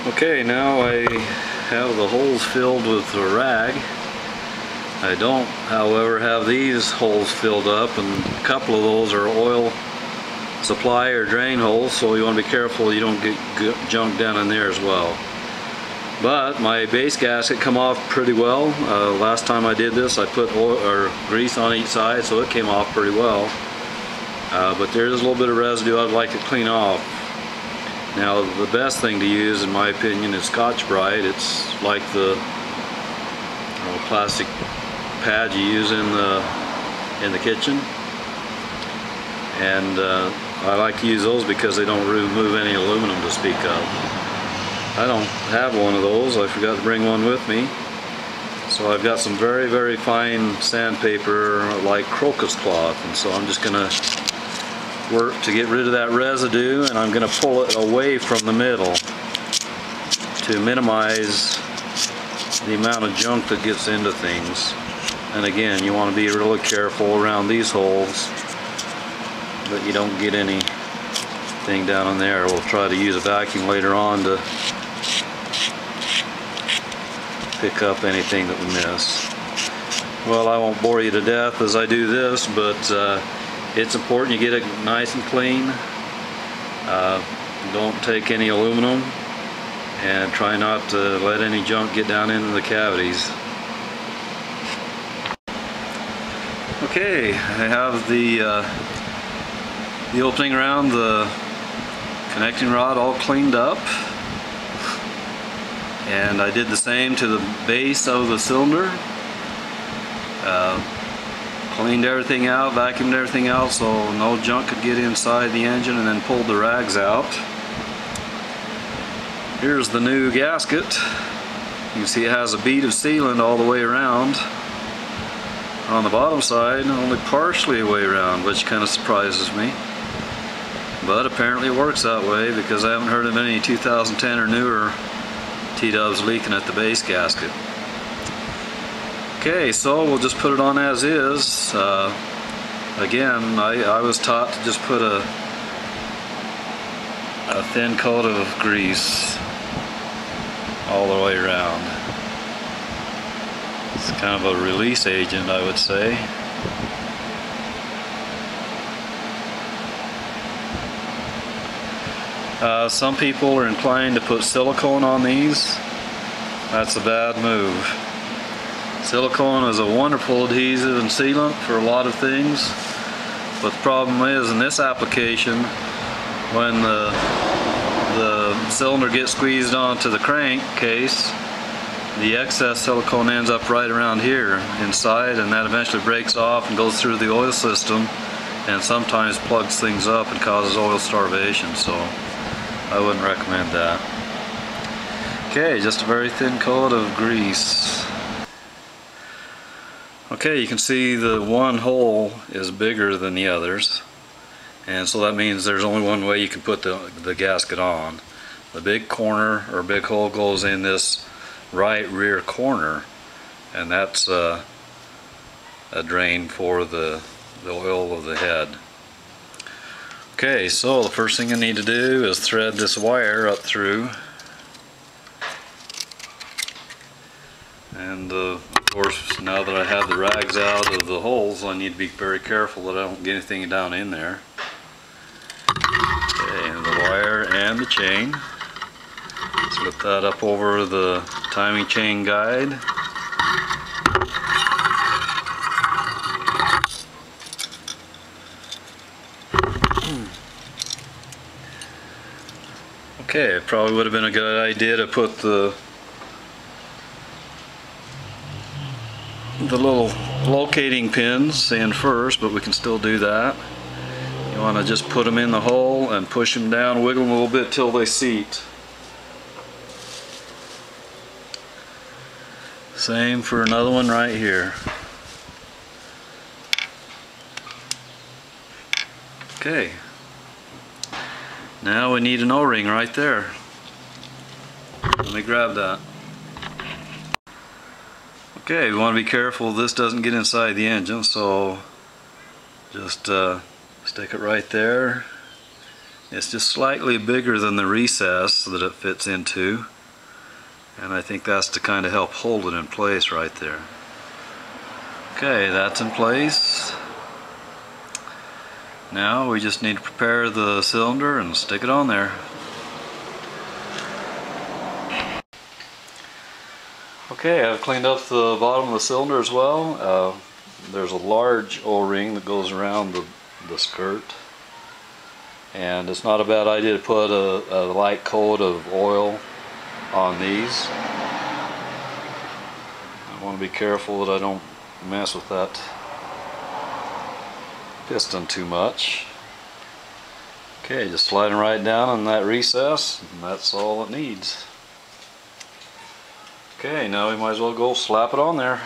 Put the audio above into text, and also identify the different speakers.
Speaker 1: Okay, now I have the holes filled with the rag. I don't, however, have these holes filled up, and a couple of those are oil supply or drain holes, so you want to be careful you don't get junk down in there as well. But my base gasket come off pretty well. Last time I did this, I put oil or grease on each side, so it came off pretty well. But there's a little bit of residue I'd like to clean off. Now, the best thing to use, in my opinion, is Scotch-Brite. It's like the plastic pad you use in the kitchen, and I like to use those because they don't remove any aluminum to speak of. I don't have one of those. I forgot to bring one with me. So I've got some very, very fine sandpaper like crocus cloth, and so I'm just going to work to get rid of that residue, and I'm going to pull it away from the middle to minimize the amount of junk that gets into things. And again, you want to be really careful around these holes that you don't get anything down in there. We'll try to use a vacuum later on to pick up anything that we miss. Well, I won't bore you to death as I do this, but it's important you get it nice and clean. Don't take any aluminum, and try not to let any junk get down into the cavities. Okay, I have the opening around the connecting rod all cleaned up, and I did the same to the base of the cylinder. Cleaned everything out, vacuumed everything out so no junk could get inside the engine, and then pulled the rags out. Here's the new gasket. You can see it has a bead of sealant all the way around. On the bottom side, only partially a way around, which kind of surprises me. But apparently it works that way, because I haven't heard of any 2010 or newer T-dubs leaking at the base gasket. Okay, so we'll just put it on as is. Again, I was taught to just put a thin coat of grease all the way around. It's kind of a release agent, I would say. Some people are inclined to put silicone on these. That's a bad move. Silicone is a wonderful adhesive and sealant for a lot of things, but the problem is, in this application, when the cylinder gets squeezed onto the crankcase, the excess silicone ends up right around here inside, and that eventually breaks off and goes through the oil system, and sometimes plugs things up and causes oil starvation, so I wouldn't recommend that. Okay, just a very thin coat of grease. Okay, you can see the one hole is bigger than the others, and so that means there's only one way you can put the gasket on. The big corner or big hole goes in this right rear corner, and that's a drain for the oil of the head. Okay, so the first thing I need to do is thread this wire up through, and of course, now that I have the rags out of the holes, I need to be very careful that I don't get anything down in there. Okay, and the wire and the chain. Slip that up over the timing chain guide. Okay, it probably would have been a good idea to put the little locating pins in first, but we can still do that. You want to just put them in the hole and push them down, wiggle them a little bit till they seat. Same for another one right here. Okay, now we need an O-ring right there. Let me grab that. Okay, we want to be careful this doesn't get inside the engine, so just stick it right there It's just slightly bigger than the recess that it fits into, and I think that's to kind of help hold it in place right there. Okay, that's in place. Now we just need to prepare the cylinder and stick it on there. Okay, I've cleaned up the bottom of the cylinder as well. There's a large O-ring that goes around the skirt, and it's not a bad idea to put a light coat of oil on these. I want to be careful that I don't mess with that piston too much. Okay, just sliding right down in that recess, and that's all it needs. Okay, now we might as well go slap it on there.